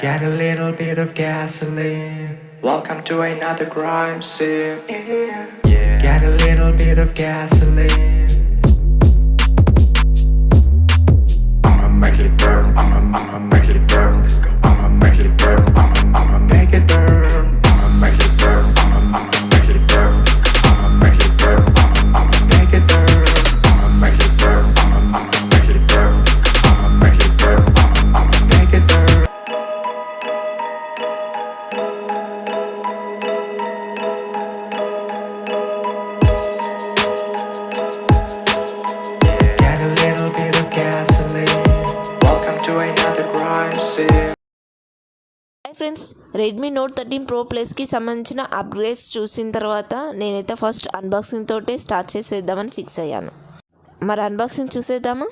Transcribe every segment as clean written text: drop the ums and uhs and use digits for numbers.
Get a little bit of gasoline. Welcome to another crime scene. Get a little bit of gasoline. I'ma make it burn. I'ma make it burn. Let's go. I'ma make it burn. I'ma make it burn. I'ma make it burn. I'ma make it burn. Let's go. I'ma make it burn. I'ma make it burn. I'ma make it burn. I'ma make it burn. Let's go. I'ma make it burn. I'ma make it burn. Get a little bit of gasoline. Welcome to another crime scene. Hi friends, Redmi note 13 pro ప్లస్కి సంబంధించిన upgrades చూసిన తర్వాత నేనైతే first unboxing తోటే start చేసేద్దామని fix అయ్యాను. మరి unboxing చూసేద్దామా?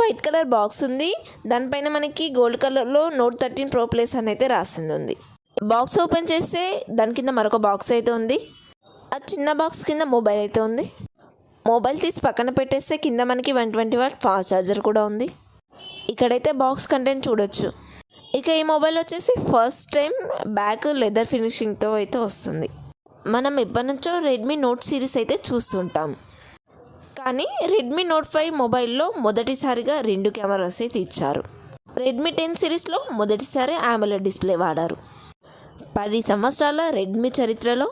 వైట్ కలర్ బాక్స్ ఉంది. దానిపైన మనకి గోల్డ్ కలర్లో నోట్ 13 ప్రో ప్లస్ అని అయితే రాసింది ఉంది. బాక్స్ ఓపెన్ చేస్తే దాని కింద మరొక బాక్స్ అయితే ఉంది. ఆ చిన్న బాక్స్ కింద మొబైల్ అయితే ఉంది. మొబైల్ తీసి పక్కన పెట్టేస్తే కింద మనకి 120W ఫాస్ట్ ఛార్జర్ కూడా ఉంది. ఇక్కడైతే బాక్స్ కంటెంట్ చూడొచ్చు. ఇక ఈ మొబైల్ వచ్చేసి ఫస్ట్ టైం బ్యాక్ లెదర్ ఫినిషింగ్తో అయితే వస్తుంది. మనం ఎప్పటి నుంచో రెడ్మీ నోట్ సిరీస్ అయితే చూస్తుంటాం, కానీ రెడ్మీ నోట్ 5 మొబైల్లో మొదటిసారిగా 2 కెమెరాస్ అయితే ఇచ్చారు. రెడ్మీ 10 సిరీస్లో మొదటిసారి AMOLED డిస్ప్లే వాడారు. 10 సంవత్సరాల రెడ్మీ చరిత్రలో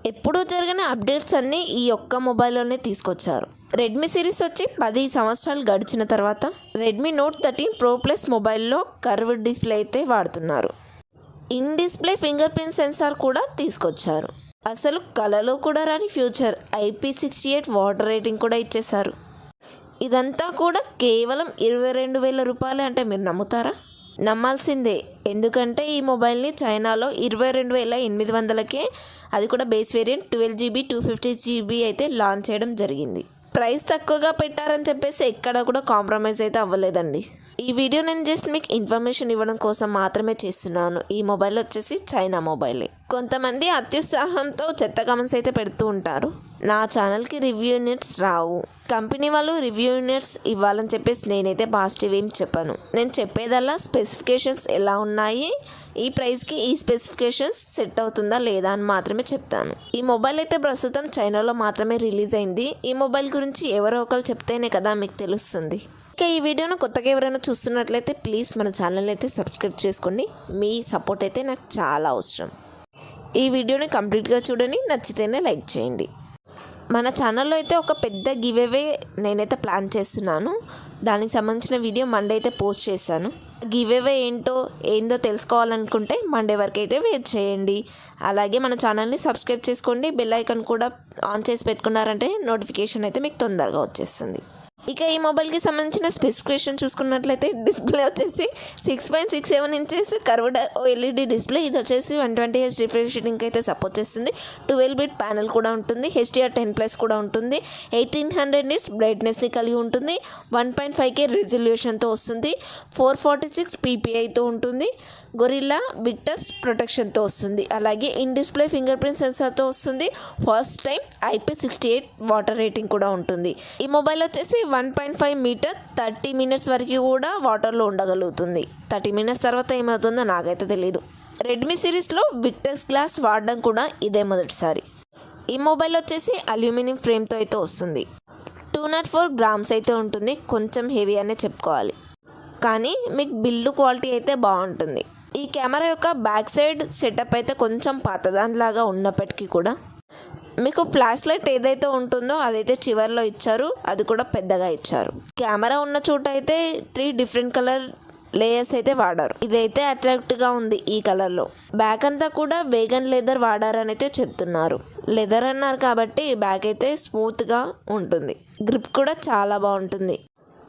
ఎప్పుడూ జరిగిన అప్డేట్స్ అన్నీ ఈ ఒక్క మొబైల్లోనే తీసుకొచ్చారు. రెడ్మీ సిరీస్ వచ్చి 10 సంవత్సరాలు గడిచిన తర్వాత రెడ్మీ నోట్ 13 ప్రో ప్లస్ మొబైల్లో కర్వ్డ్ డిస్ప్లే అయితే వాడుతున్నారు. In display finger print censor కూడా తీసుకొచ్చారు. అసలు కలలో కూడా రాని ఫ్యూచర్ IP68 వాటర్ రేటింగ్ కూడా ఇచ్చేశారు. ఇదంతా కూడా కేవలం 22,000 రూపాయలే అంటే మీరు నమ్ముతారా? నమ్మాల్సిందే. ఎందుకంటే ఈ మొబైల్ని చైనాలో 22,800కే, అది కూడా బేస్ వేరియంట్ 12GB 250GB అయితే లాంచ్ చేయడం జరిగింది. ప్రైస్ తక్కువగా పెట్టారని చెప్పేసి ఎక్కడ కూడా కాంప్రమైజ్ అయితే అవ్వలేదండి. ఈ వీడియో నేను జస్ట్ మీకు ఇన్ఫర్మేషన్ ఇవ్వడం కోసం మాత్రమే చేస్తున్నాను. ఈ మొబైల్ వచ్చేసి చైనా మొబైలే. కొంతమంది అత్యుత్సాహంతో చెత్త కామెంట్స్ అయితే పెడుతూ ఉంటారు. నా ఛానల్కి రివ్యూ యూనిట్స్ రావు, కంపెనీ వాళ్ళు రివ్యూ యూనిట్స్ ఇవ్వాలని చెప్పేసి నేనైతే పాజిటివ్ ఏం చెప్పాను. నేను చెప్పేదల్లా స్పెసిఫికేషన్స్ ఎలా ఉన్నాయి, ఈ ప్రైస్కి ఈ స్పెసిఫికేషన్స్ సెట్ అవుతుందా లేదా అని మాత్రమే చెప్తాను. ఈ మొబైల్ అయితే ప్రస్తుతం చైనాలో మాత్రమే రిలీజ్ అయింది. ఈ మొబైల్ గురించి ఎవరో ఒకరు చెప్తేనే కదా మీకు తెలుస్తుంది. ఇక ఈ వీడియోను కొత్తగా ఎవరైనా చూస్తున్నట్లయితే ప్లీజ్ మన ఛానల్ అయితే సబ్స్క్రైబ్ చేసుకోండి. మీ సపోర్ట్ అయితే నాకు చాలా అవసరం. ఈ వీడియోని కంప్లీట్గా చూడండి, నచ్చితేనే లైక్ చేయండి. మన ఛానల్లో అయితే ఒక పెద్ద గివ్ అవే నేనైతే ప్లాన్ చేస్తున్నాను. దానికి సంబంధించిన వీడియో మండే అయితే పోస్ట్ చేశాను. గివ్ అవే ఏందో తెలుసుకోవాలనుకుంటే మండే వరకు అయితే వెయిట్ చేయండి. అలాగే మన ఛానల్ని సబ్స్క్రైబ్ చేసుకోండి. బెల్ ఐకాన్ కూడా ఆన్ చేసి పెట్టుకున్నారంటే నోటిఫికేషన్ అయితే మీకు తొందరగా వచ్చేస్తుంది. ఇక ఈ మొబైల్కి సంబంధించిన స్పెసిఫికేషన్ చూసుకున్నట్లయితే డిస్ప్లే వచ్చేసి 6.67 ఇంచెస్ కర్వ్డ్ LED డిస్ప్లే. ఇది వచ్చేసి 120Hz రిఫ్రెష్ రేటింగ్ అయితే సపోర్ట్ చేస్తుంది. 12-bit ప్యానెల్ కూడా ఉంటుంది. HDR10+ కూడా ఉంటుంది. 1800 nits బ్రైట్నెస్ని కలిగి ఉంటుంది. 1.5K రిజల్యూషన్తో వస్తుంది. 446 PPIతో ఉంటుంది. గొరిల్లా విక్టస్ ప్రొటెక్షన్తో వస్తుంది. అలాగే ఇన్ డిస్ప్లే ఫింగర్ ప్రింట్ సెన్సార్తో వస్తుంది. First time IP68 water rating కూడా ఉంటుంది. ఈ మొబైల్ వచ్చేసి 1.5 మీటర్ 30 minutes వరకు కూడా వాటర్లో ఉండగలుగుతుంది. 30 minutes తర్వాత ఏమవుతుందో నాకైతే తెలియదు. రెడ్మీ సిరీస్లో విక్టస్ గ్లాస్ వాడడం కూడా ఇదే మొదటిసారి. ఈ మొబైల్ వచ్చేసి అల్యూమినియం ఫ్రేమ్తో అయితే వస్తుంది. 204 grams అయితే ఉంటుంది. కొంచెం హెవీ అనే చెప్పుకోవాలి, కానీ మీకు బిల్డ్ క్వాలిటీ అయితే బాగుంటుంది. ఈ కెమెరా యొక్క బ్యాక్ సైడ్ సెటప్ అయితే కొంచెం పాతదానిలాగా ఉన్నప్పటికీ కూడా మీకు ఫ్లాష్ లైట్ ఏదైతే ఉంటుందో అదైతే చివర్లో ఇచ్చారు. అది కూడా పెద్దగా ఇచ్చారు. కెమెరా ఉన్న చోట అయితే 3 different కలర్ లేయర్స్ అయితే వాడారు. ఇదైతే అట్రాక్టివ్గా ఉంది ఈ కలర్లో. బ్యాక్ అంతా కూడా వేగన్ లెదర్ వాడారని అయితే చెప్తున్నారు. లెదర్ అన్నారు కాబట్టి బ్యాక్ అయితే స్మూత్గా ఉంటుంది. గ్రిప్ కూడా చాలా బాగుంటుంది.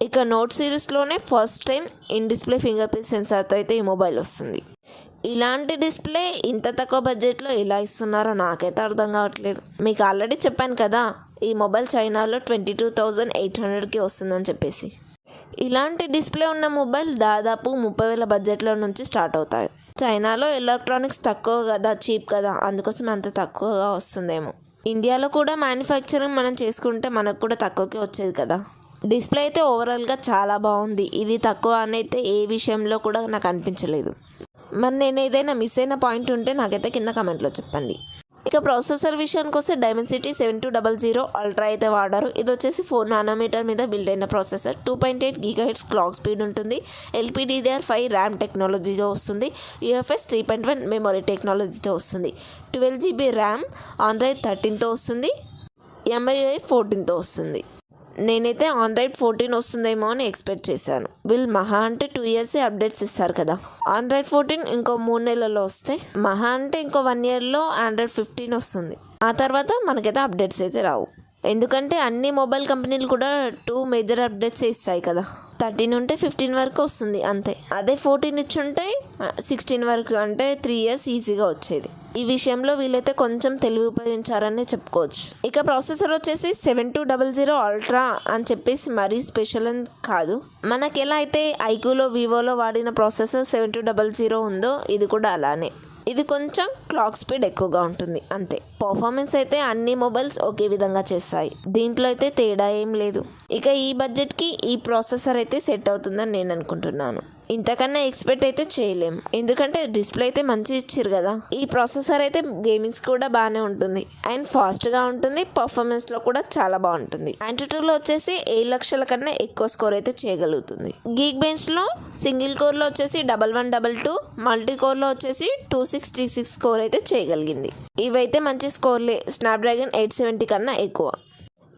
ఇక నోట్ సిరీస్లోనే first time in display fingerprint సెన్సార్తో అయితే ఈ మొబైల్ వస్తుంది. ఇలాంటి డిస్ప్లే ఇంత తక్కువ బడ్జెట్లో ఎలా ఇస్తున్నారో నాకైతే అర్థం కావట్లేదు. మీకు ఆల్రెడీ చెప్పాను కదా, ఈ మొబైల్ చైనాలో 22,800కి వస్తుందని చెప్పేసి. ఇలాంటి డిస్ప్లే ఉన్న మొబైల్ దాదాపు 30,000 బడ్జెట్లో నుంచి స్టార్ట్ అవుతాయి. చైనాలో ఎలక్ట్రానిక్స్ తక్కువ కదా, చీప్ కదా, అందుకోసం అంత తక్కువగా వస్తుందేమో. ఇండియాలో కూడా మ్యానుఫ్యాక్చరింగ్ మనం చేసుకుంటే మనకు కూడా తక్కువకే వచ్చేది కదా. డిస్ప్లే అయితే ఓవరాల్గా చాలా బాగుంది. ఇది తక్కువ అని అయితే ఏ విషయంలో కూడా నాకు అనిపించలేదు. మరి నేను ఏదైనా మిస్ అయిన పాయింట్ ఉంటే నాకైతే కింద కమెంట్లో చెప్పండి. ఇక ప్రాసెసర్ విషయానికి వస్తే డైమెన్సిటీ 7200 అల్ట్రా అయితే వాడారు. ఇది వచ్చేసి 4 నానోమీటర్ మీద బిల్డ్ అయిన ప్రాసెసర్. 2.8 GHz క్లాక్ స్పీడ్ ఉంటుంది. LPDDR5 ర్యామ్ టెక్నాలజీతో వస్తుంది. UFS 3.1 మెమొరీ టెక్నాలజీతో వస్తుంది. 12 GB ర్యామ్, ఆండ్రాయిడ్ 13తో వస్తుంది. MIUI 14తో వస్తుంది. నేనైతే ఆండ్రాయిడ్ 14 వస్తుందేమో అని ఎక్స్పెక్ట్ చేశాను. వీళ్ళు మహా అంటే 2 years అప్డేట్స్ ఇస్తారు కదా. ఆండ్రాయిడ్ 14 ఇంకో 3 నెలల్లో వస్తే, మహా అంటే ఇంకో 1 yearలో ఆండ్రాయిడ్ 15 వస్తుంది. ఆ తర్వాత మనకైతే అప్డేట్స్ అయితే రావు. ఎందుకంటే అన్ని మొబైల్ కంపెనీలు కూడా 2 మేజర్ అప్డేట్స్ ఇస్తాయి కదా. 13 ఉంటే 15 వరకు వస్తుంది అంతే. అదే 14 ఇచ్చుంటే 16 వరకు, అంటే 3 years ఈజీగా వచ్చేది. ఈ విషయంలో వీళ్ళైతే కొంచెం తెలివి ఉపయోగించారని చెప్పుకోవచ్చు. ఇక ప్రాసెసర్ వచ్చేసి 7200 అల్ట్రా అని చెప్పేసి మరీ స్పెషల్ అని కాదు. మనకి ఎలా అయితే ఐక్యూలో వివోలో వాడిన ప్రాసెసర్ 7200 ఉందో ఇది కూడా అలానే. ఇది కొంచెం క్లాక్ స్పీడ్ ఎక్కువగా ఉంటుంది అంతే. పర్ఫార్మెన్స్ అయితే అన్ని మొబైల్స్ ఒకే విధంగా చేస్తాయి. దీంట్లో అయితే తేడా ఏం లేదు. ఇక ఈ బడ్జెట్కి ఈ ప్రాసెసర్ అయితే సెట్ అవుతుందని నేను అనుకుంటున్నాను. ఇంతకన్నా ఎక్స్పెక్ట్ అయితే చేయలేం, ఎందుకంటే డిస్ప్లే అయితే మంచి ఇచ్చారు కదా. ఈ ప్రాసెసర్ అయితే గేమింగ్స్ కూడా బాగానే ఉంటుంది అండ్ ఫాస్ట్గా ఉంటుంది. పర్ఫార్మెన్స్లో కూడా చాలా బాగుంటుంది. Antutuలో వచ్చేసి 7 లక్షల కన్నా ఎక్కువ స్కోర్ అయితే చేయగలుగుతుంది. గీక్ బెంచ్లో సింగిల్ కోర్లో వచ్చేసి 1122, మల్టీ కోర్లో వచ్చేసి 2636 స్కోర్ అయితే చేయగలిగింది. ఇవైతే మంచి స్కోర్లే, స్నాప్డ్రాగన్ 870 కన్నా ఎక్కువ.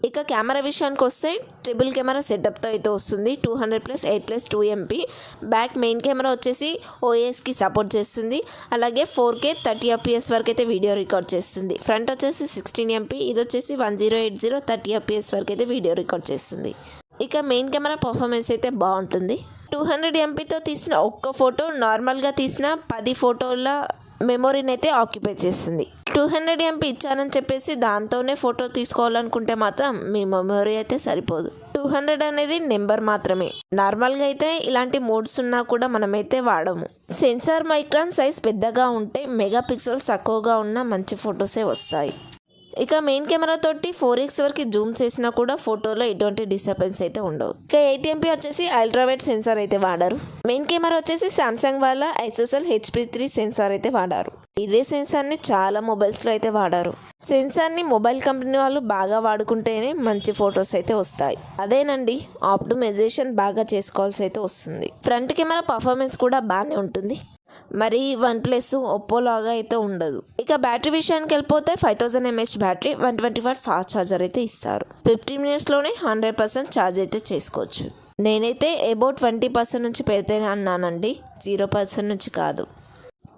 ఇక కెమెరా విషయానికి వస్తే ట్రిపుల్ కెమెరా సెటప్తో అయితే వస్తుంది. 200+8+2 MP. బ్యాక్ మెయిన్ కెమెరా వచ్చేసి OISకి సపోర్ట్ చేస్తుంది. అలాగే 4K 30 FPS వరకు అయితే వీడియో రికార్డ్ చేస్తుంది. ఫ్రంట్ వచ్చేసి 16 MP. ఇది వచ్చేసి 1080 30 FPS వరకు అయితే వీడియో రికార్డ్ చేస్తుంది. ఇక మెయిన్ కెమెరా పర్ఫార్మెన్స్ అయితే బాగుంటుంది. 200 MPతో తీసిన ఒక్క ఫోటో నార్మల్గా తీసిన 10 ఫోటోల మెమొరీని అయితే ఆక్యుపై చేస్తుంది. 200 MP ఇచ్చారని చెప్పేసి దాంతోనే ఫోటో తీసుకోవాలనుకుంటే మాత్రం మీ మెమొరీ అయితే సరిపోదు. 200 అనేది నెంబర్ మాత్రమే. నార్మల్గా అయితే ఇలాంటి మోడ్స్ ఉన్నా కూడా మనమైతే వాడము. సెన్సార్ మైక్రాన్ సైజ్ పెద్దగా ఉంటే మెగా పిక్సెల్స్ తక్కువగా ఉన్న మంచి ఫొటోసే వస్తాయి. ఇక మెయిన్ కెమెరా తోటి 4x వరకు జూమ్ చేసినా కూడా ఫోటోలో ఎటువంటి డిస్టర్బెన్స్ అయితే ఉండవు. ఇక 8 MP వచ్చేసి అల్ట్రావైడ్ సెన్సార్ అయితే వాడారు. మెయిన్ కెమెరా వచ్చేసి సామ్సంగ్ వాళ్ళ ఐసోసెల్ HP3 సెన్సార్ అయితే వాడారు. ఇదే సెన్సార్ని చాలా మొబైల్స్లో అయితే వాడారు. సెన్సార్ని మొబైల్ కంపెనీ వాళ్ళు బాగా వాడుకుంటేనే మంచి ఫొటోస్ అయితే వస్తాయి. అదేనండి, ఆప్టిమైజేషన్ బాగా చేసుకోవాల్సి అయితే వస్తుంది. ఫ్రంట్ కెమెరా పర్ఫార్మెన్స్ కూడా బాగానే ఉంటుంది. మరి OnePlus, ఒప్పో లాగా అయితే ఉండదు. ఇక బ్యాటరీ విషయానికి వెళ్ళిపోతే 5000 mAh battery, 120W fast charger అయితే ఇస్తారు. 15 minutesలోనే 100% ఛార్జ్ అయితే చేసుకోవచ్చు. నేనైతే అబౌట్ 20% నుంచి పెడితేనే అన్నానండి, 0% నుంచి కాదు.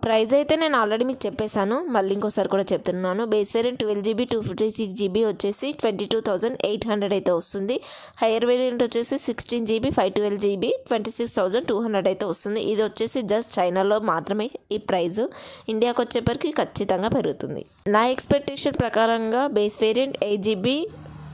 ప్రైస్ అయితే నేను ఆల్రెడీ మీకు చెప్పేశాను, మళ్ళీ ఇంకోసారి కూడా చెప్తున్నాను. బేస్ వేరియంట్ 12GB 256GB వచ్చేసి 22,800 అయితే వస్తుంది. హైయర్ వేరియంట్ వచ్చేసి 16GB 512GB 26,200 అయితే వస్తుంది. ఇది వచ్చేసి జస్ట్ చైనాలో మాత్రమే ఈ ప్రైస్. ఇండియాకి వచ్చేప్పటికి ఖచ్చితంగా పెరుగుతుంది. నా ఎక్స్పెక్టేషన్ ప్రకారంగా base variant 8GB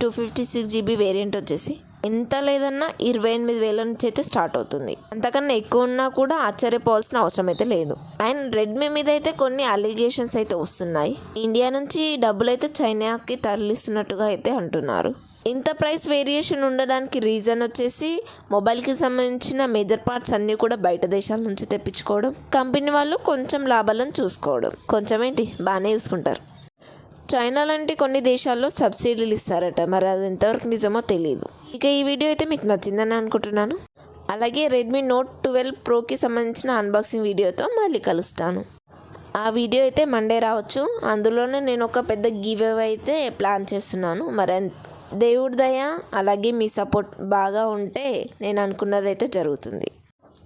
256GB variant వచ్చేసి ఎంత లేదన్నా 28,000 నుంచి అయితే స్టార్ట్ అవుతుంది. అంతకన్నా ఎక్కువ ఉన్నా కూడా ఆశ్చర్యపోవాల్సిన అవసరం అయితే లేదు. అండ్ రెడ్మీ మీద అయితే కొన్ని అలిగేషన్స్ అయితే వస్తున్నాయి. ఇండియా నుంచి డబ్బులు అయితే చైనాకి తరలిస్తున్నట్టుగా అయితే అంటున్నారు. ఇంత ప్రైస్ వేరియేషన్ ఉండడానికి రీజన్ వచ్చేసి మొబైల్కి సంబంధించిన మేజర్ పార్ట్స్ అన్నీ కూడా బయట దేశాల నుంచి తెప్పించుకోవడం, కంపెనీ వాళ్ళు కొంచెం లాభాలను చూసుకోవడం. కొంచెం ఏంటి, బాగానే చూసుకుంటారు. చైనా లాంటి కొన్ని దేశాల్లో సబ్సిడీలు ఇస్తారట, మరి అది ఎంతవరకు నిజమో తెలియదు. ఇక ఈ వీడియో అయితే మీకు నచ్చిందని అనుకుంటున్నాను. అలాగే రెడ్మీ నోట్ 12 ప్రోకి సంబంధించిన అన్బాక్సింగ్ వీడియోతో మళ్ళీ కలుస్తాను. ఆ వీడియో అయితే మండే రావచ్చు. అందులోనే నేను ఒక పెద్ద గివ్ అవే అయితే ప్లాన్ చేస్తున్నాను. మరి దేవుడి దయ అలాగే మీ సపోర్ట్ బాగా ఉంటే నేను అనుకున్నది అయితే జరుగుతుంది.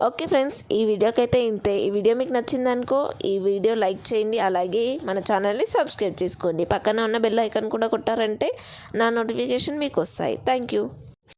ఓకే ఫ్రెండ్స్, ఈ వీడియోకి అయితే ఇంతే. ఈ వీడియో మీకు నచ్చిందనుకో ఈ వీడియో లైక్ చేయండి. అలాగే మన ఛానల్ని సబ్స్క్రైబ్ చేసుకోండి. పక్కన ఉన్న బెల్ ఐకాన్ కూడా కొట్టారంటే నా నోటిఫికేషన్ మీకు వస్తాయి. Thank you.